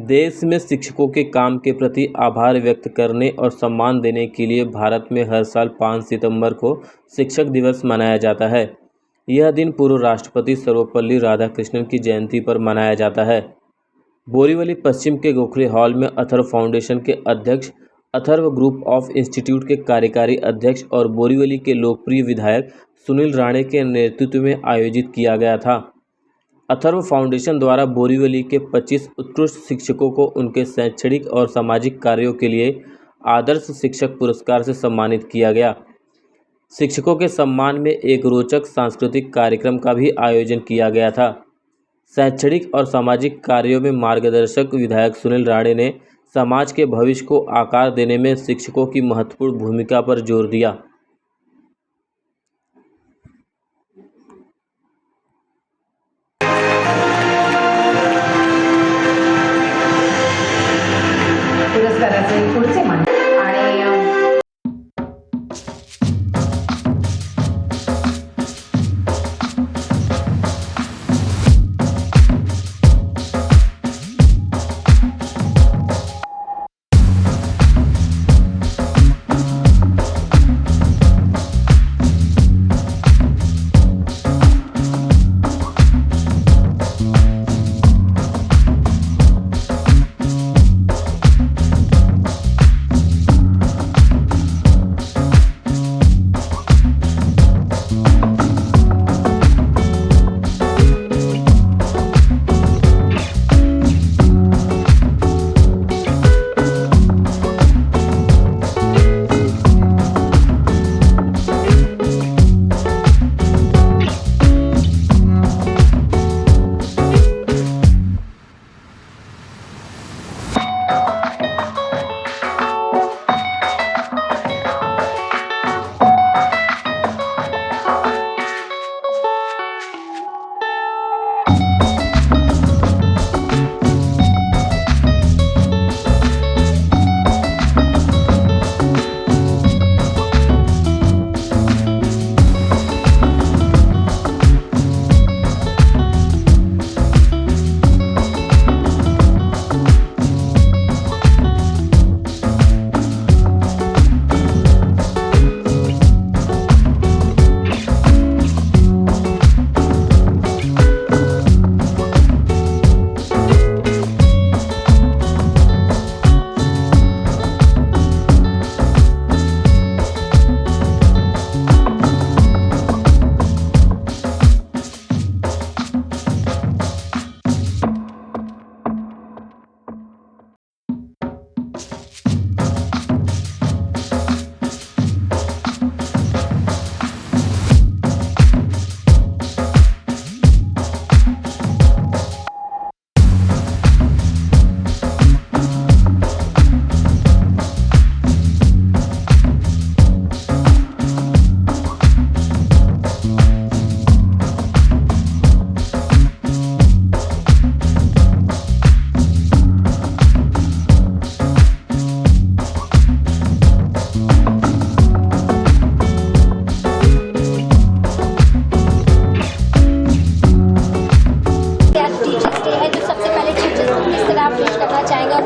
देश में शिक्षकों के काम के प्रति आभार व्यक्त करने और सम्मान देने के लिए भारत में हर साल 5 सितंबर को शिक्षक दिवस मनाया जाता है। यह दिन पूर्व राष्ट्रपति सर्वपल्ली राधाकृष्णन की जयंती पर मनाया जाता है। बोरीवली पश्चिम के गोखले हॉल में अथर्व फाउंडेशन के अध्यक्ष, अथर्व ग्रुप ऑफ इंस्टीट्यूट के कार्यकारी अध्यक्ष और बोरीवली के लोकप्रिय विधायक सुनील राणे के नेतृत्व में आयोजित किया गया था। अथर्व फाउंडेशन द्वारा बोरीवली के 25 उत्कृष्ट शिक्षकों को उनके शैक्षणिक और सामाजिक कार्यों के लिए आदर्श शिक्षक पुरस्कार से सम्मानित किया गया। शिक्षकों के सम्मान में एक रोचक सांस्कृतिक कार्यक्रम का भी आयोजन किया गया था। शैक्षणिक और सामाजिक कार्यों में मार्गदर्शक विधायक सुनील राणे ने समाज के भविष्य को आकार देने में शिक्षकों की महत्वपूर्ण भूमिका पर जोर दिया। पुरस्काराचे पुढचे मान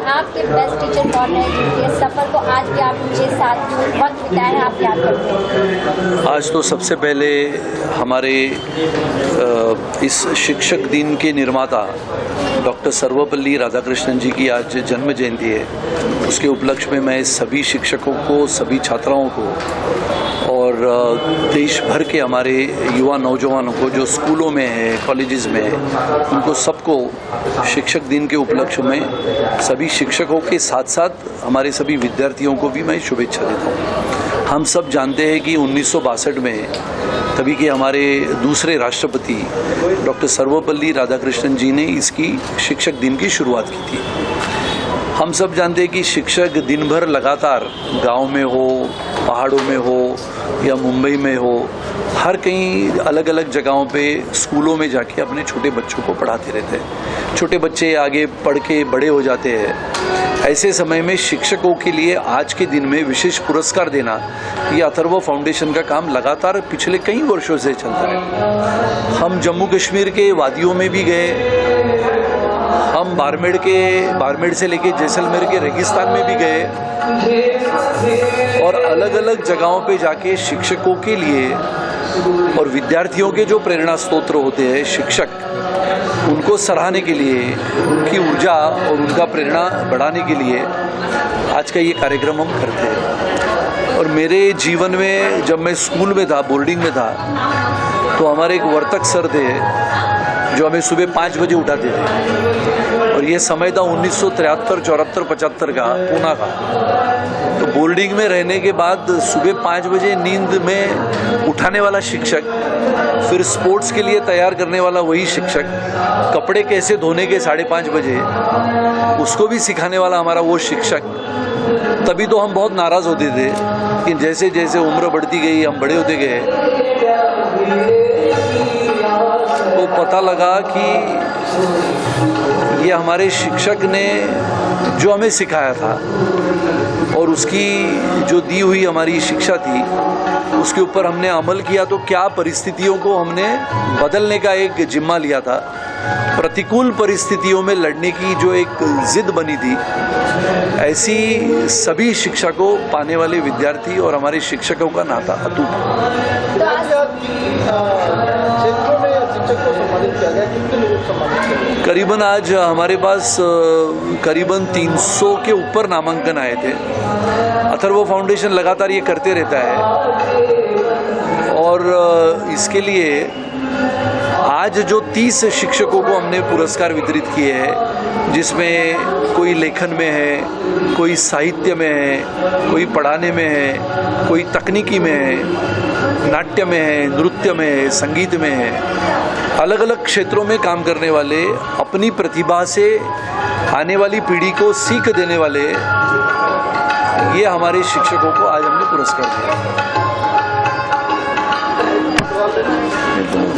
आपके बेस्ट टीचर कौन है जिनके सफर को आज भी आप उनके साथ वक्त बिताए हैं, आप याद करते हैं? आज तो सबसे पहले हमारे इस शिक्षक दिन के निर्माता डॉक्टर सर्वपल्ली राधाकृष्णन जी की आज जन्म जयंती है। उसके उपलक्ष्य में मैं सभी शिक्षकों को, सभी छात्राओं को और देश भर के हमारे युवा नौजवानों को जो स्कूलों में है, कॉलेजेस में है, उनको सबको शिक्षक दिन के उपलक्ष्य में सभी शिक्षकों के साथ साथ हमारे सभी विद्यार्थियों को भी मैं शुभेच्छा देता हूँ। हम सब जानते हैं कि 1962 में तभी के हमारे दूसरे राष्ट्रपति डॉक्टर सर्वपल्ली राधाकृष्णन जी ने इसकी शिक्षक दिन की शुरुआत की थी। हम सब जानते हैं कि शिक्षक दिन भर लगातार गांव में हो, पहाड़ों में हो या मुंबई में हो, हर कहीं अलग अलग जगहों पे स्कूलों में जाके अपने छोटे बच्चों को पढ़ाते रहते हैं। छोटे बच्चे आगे पढ़ के बड़े हो जाते हैं। ऐसे समय में शिक्षकों के लिए आज के दिन में विशेष पुरस्कार देना, ये अथर्व फाउंडेशन का काम लगातार पिछले कई वर्षों से चलता है। हम जम्मू कश्मीर के वादियों में भी गए, हम बारमेड़ से लेके जैसलमेर के रेगिस्तान में भी गए और अलग अलग जगहों पे जाके शिक्षकों के लिए और विद्यार्थियों के जो प्रेरणा स्रोत होते हैं शिक्षक, उनको सराहने के लिए, उनकी ऊर्जा और उनका प्रेरणा बढ़ाने के लिए आज का ये कार्यक्रम हम करते हैं। और मेरे जीवन में जब मैं स्कूल में था, बोर्डिंग में था, तो हमारे एक वर्तक सर थे जो हमें सुबह 5 बजे उठाते थे और ये समय था 1973, 74, 75 का, पूना का। तो बोर्डिंग में रहने के बाद सुबह 5 बजे नींद में उठाने वाला शिक्षक, फिर स्पोर्ट्स के लिए तैयार करने वाला वही शिक्षक, कपड़े कैसे धोने के 5:30 बजे उसको भी सिखाने वाला हमारा वो शिक्षक। तभी तो हम बहुत नाराज़ होते थे कि जैसे जैसे उम्र बढ़ती गई, हम बड़े होते गए, तो पता लगा कि ये हमारे शिक्षक ने जो हमें सिखाया था और उसकी जो दी हुई हमारी शिक्षा थी उसके ऊपर हमने अमल किया, तो क्या परिस्थितियों को हमने बदलने का एक जिम्मा लिया था। प्रतिकूल परिस्थितियों में लड़ने की जो एक जिद बनी थी, ऐसी सभी शिक्षा को पाने वाले विद्यार्थी और हमारे शिक्षकों का नाता अटूट है। करीबन आज हमारे पास करीबन 300 के ऊपर नामांकन आए थे। अथर्व फाउंडेशन लगातार ये करते रहता है और इसके लिए आज जो 30 शिक्षकों को हमने पुरस्कार वितरित किए हैं, जिसमें कोई लेखन में है, कोई साहित्य में है, कोई पढ़ाने में है, कोई तकनीकी में है, नाट्य में है, नृत्य में है, संगीत में है, अलग अलग क्षेत्रों में काम करने वाले, अपनी प्रतिभा से आने वाली पीढ़ी को सीख देने वाले, ये हमारे शिक्षकों को आज हमने पुरस्कार दिया।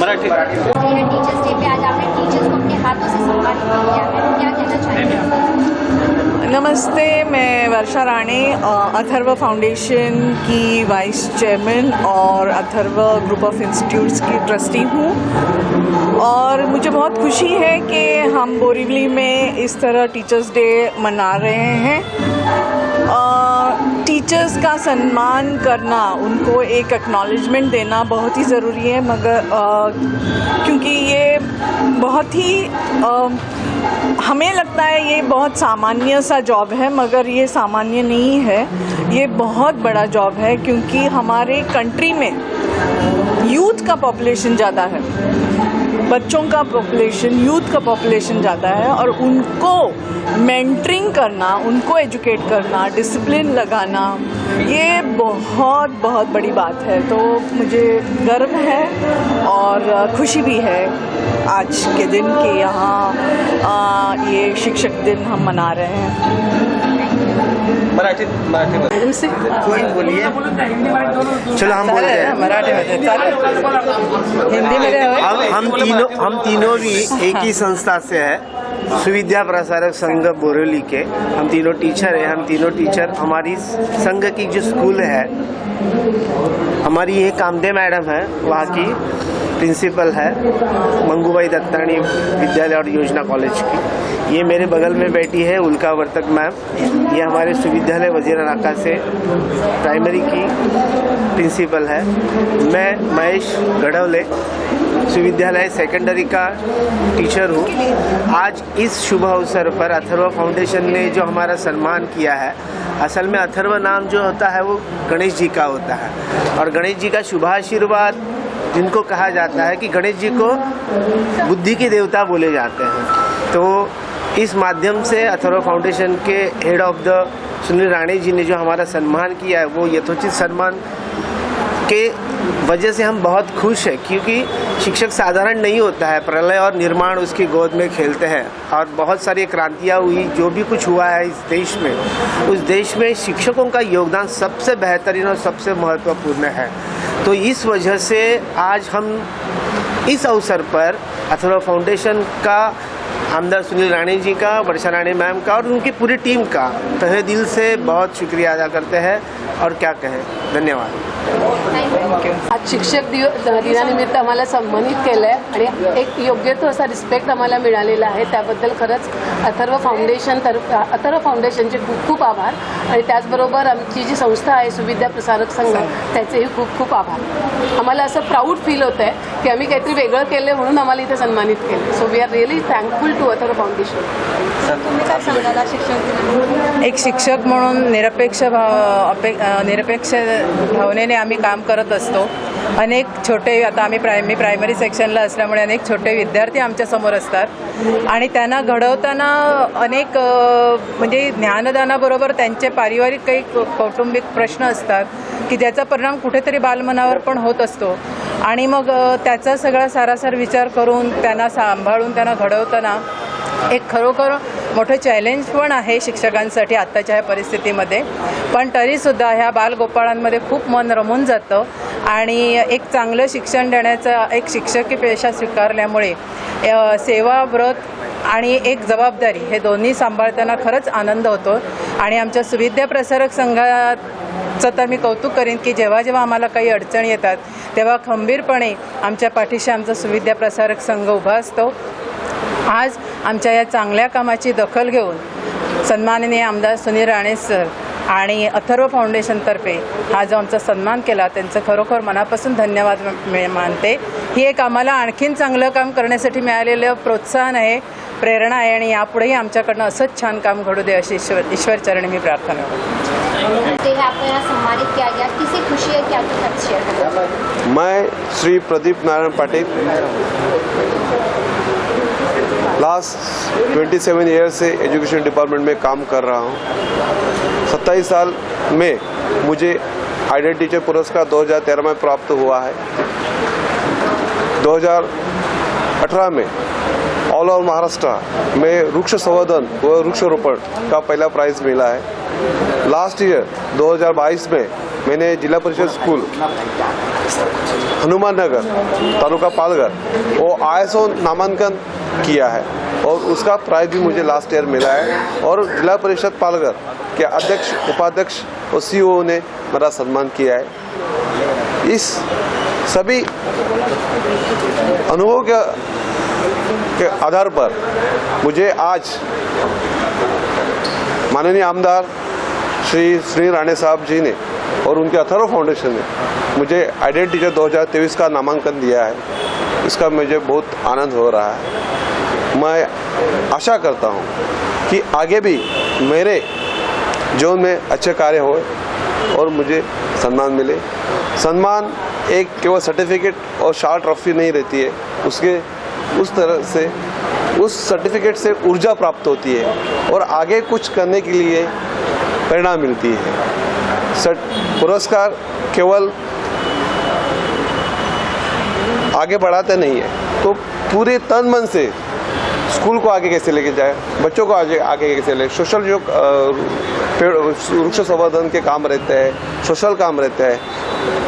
टीचर्स डे पे आज आपने टीचर्स को अपने हाथों से सम्मानित किया है, क्या कहना चाहेंगे? नमस्ते, मैं वर्षा राणे, अथर्व फाउंडेशन की वाइस चेयरमैन और अथर्व ग्रुप ऑफ इंस्टीट्यूट्स की ट्रस्टी हूँ और मुझे बहुत खुशी है कि हम बोरीवली में इस तरह टीचर्स डे मना रहे हैं। टीचर्स का सम्मान करना, उनको एक एक्नॉलेजमेंट देना बहुत ही ज़रूरी है, मगर क्योंकि ये बहुत ही हमें लगता है ये बहुत सामान्य सा जॉब है, मगर ये सामान्य नहीं है, ये बहुत बड़ा जॉब है क्योंकि हमारे कंट्री में यूथ का पॉपुलेशन ज़्यादा है, बच्चों का पॉपुलेशन, यूथ का पॉपुलेशन ज़्यादा है और उनको मेंटरिंग करना, उनको एजुकेट करना, डिसिप्लिन लगाना, ये बहुत बहुत बड़ी बात है। तो मुझे गर्व है और खुशी भी है आज के दिन कि यहाँ ये शिक्षक दिन हम मना रहे हैं। मराठी बोलिए, चलो हम बोलते हैं मराठी में, हिंदी में। हम तीनों भी एक ही संस्था से है, सुविद्या प्रसारक संघ बोरीवली के। हम तीनों टीचर हैं। हम तीनों टीचर, हमारी संघ की जो स्कूल है, हमारी ये कामदे मैडम है, वहाँ की प्रिंसिपल है, मंगूबाई दत्तानी विद्यालय और योजना कॉलेज की। ये मेरे बगल में बैठी है उल्का वर्तक मैम, ये हमारे सुविद्यालय वजीरा नाका से प्राइमरी की प्रिंसिपल है। मैं महेश गढ़वले सुविद्यालय सेकेंडरी का टीचर हूँ। आज इस शुभ अवसर पर अथर्व फाउंडेशन ने जो हमारा सम्मान किया है, असल में अथर्व नाम जो होता है वो गणेश जी का होता है और गणेश जी का शुभाशीर्वाद जिनको कहा जाता है कि गणेश जी को बुद्धि के देवता बोले जाते हैं। तो इस माध्यम से अथर्व फाउंडेशन के head of the Sunil Rane ji ने जो हमारा सम्मान किया है, वो यथोचित सम्मान के वजह से हम बहुत खुश हैं, क्योंकि शिक्षक साधारण नहीं होता है। प्रलय और निर्माण उसकी गोद में खेलते हैं और बहुत सारी क्रांतियाँ हुई, जो भी कुछ हुआ है इस देश में, उस देश में शिक्षकों का योगदान सबसे बेहतरीन और सबसे महत्वपूर्ण है। तो इस वजह से आज हम इस अवसर पर अथर्व फाउंडेशन का, आमदार सुनील राणे जी का, वर्षा राणे मैम का और उनकी पूरी टीम का तहे दिल से बहुत शुक्रिया अदा करते हैं और क्या कहें। धन्यवाद। आज शिक्षक दिनानिमित्त आम्हाला सन्मानित केलं आहे आणि एक योग्य तो असा रिस्पेक्ट आम्हाला मिळालेला आहे, त्याबद्दल खरंच अथर्व फाउंडेशनचे खूप खूप आभार आणि त्याचबरोबर आमची जी संस्था आहे सुविद्या प्रसारक संघ त्याचेही खूप खूप आभार। आम्हाला असं प्राऊड फील होतं आहे की आम्ही काहीतरी वेगळं केलं म्हणून आम्हाला इथे सन्मानित केलं। So we are really thankful to Atharva Foundation. तुम्ही काय सांगाल शिक्षक? एक शिक्षक म्हणून निरपेक्ष भावनेने आम्ही काम करत असतो। अनेक छोटे, आता मी प्रायमरी सेक्शनला असल्यामुळे अनेक छोटे विद्यार्थी आमच्यासमोर असतात आणि त्यांना घडवताना अनेक म्हणजे ज्ञानदानाबरोबर त्यांचे पारिवारिक काही कौटुंबिक प्रश्न असतात की ज्याचा परिणाम कुठेतरी बालमनावर पण होत असतो आणि मग त्याचा सगळा सारासार विचार करून त्यांना सांभाळून त्यांना घडवताना एक खरोखर मोठं चॅलेंज पण आहे शिक्षकांसाठी आत्ताच्या ह्या परिस्थितीमध्ये, पण तरीसुद्धा ह्या बालगोपाळांमध्ये खूप मन रमून जातं आणि एक चांगलं शिक्षण देण्याचा एक शिक्षकी पेशा स्वीकारल्यामुळे सेवा, व्रत आणि एक जबाबदारी हे दोन्ही सांभाळताना खरंच आनंद होतो। आणि आमच्या सुविद्या प्रसारक संघाचं तर मी कौतुक करेन की जेव्हा जेव्हा आम्हाला काही अडचणी येतात तेव्हा खंबीरपणे आमच्या पाठीशी आमचा सुविद्या प्रसारक संघ उभा असतो। आज आमच्या या चांगल्या कामाची दखल घेऊन सन्माननीय आमदार सुनील राणे सर आणि अथर्व फाउंडेशनतर्फे हा जो आमचा सन्मान केला त्यांचं खरोखर मनापासून धन्यवाद मानते। ही एक आम्हाला आणखीन चांगलं काम करण्यासाठी मिळालेलं प्रोत्साहन आहे, प्रेरणा आहे आणि यापुढेही आमच्याकडनं असंच छान काम घडू दे अशी ईश्वरचरणी मी प्रार्थना करते। आपको यहाँ सम्मानित किया गया, किसी खुशी है कि आपके साथ शेयर करें? मैं श्री प्रदीप नारायण पाटिल लास्ट 27 ईयर से एजुकेशन डिपार्टमेंट में काम कर रहा हूँ। 27 साल में मुझे आइडियल टीचर पुरस्कार 2013 में प्राप्त हुआ है। 2018 में ऑल ओवर महाराष्ट्र में वृक्ष संवर्धन व वृक्षारोपण का पहला प्राइज मिला है। लास्ट ईयर 2022 में मैंने जिला परिषद स्कूल हनुमान नगर तालुका पालघर वो ISO नामांकन किया है और उसका प्राइज भी मुझे लास्ट ईयर मिला है और जिला परिषद पालघर के अध्यक्ष, उपाध्यक्ष और CEO ने मेरा सम्मान किया है। इस सभी अनुभव के आधार पर मुझे आज माननीय आमदार श्री सुनील राणे साहब जी ने और उनके अथर्व फाउंडेशन ने मुझे आइडियल टीचर 2023 का नामांकन दिया है। इसका मुझे बहुत आनंद हो रहा है। मैं आशा करता हूँ कि आगे भी मेरे जोन में अच्छे कार्य हो और मुझे सम्मान मिले। सम्मान एक केवल सर्टिफिकेट और शार्ट ट्रॉफी नहीं रहती है, उसके उस तरह से उस सर्टिफिकेट से ऊर्जा प्राप्त होती है और आगे कुछ करने के लिए प्रेरणा मिलती है। पुरस्कार केवल आगे बढ़ाते नहीं है, तो पूरे तन मन से स्कूल को आगे कैसे लेके जाए, बच्चों को आगे कैसे ले, सोशल जो वृक्ष संवर्धन के काम रहते हैं, सोशल काम रहते हैं,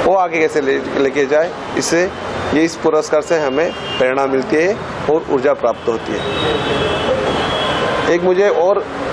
वो आगे कैसे लेके जाए, इससे ये इस पुरस्कार से हमें प्रेरणा मिलती है और ऊर्जा प्राप्त होती है। एक मुझे और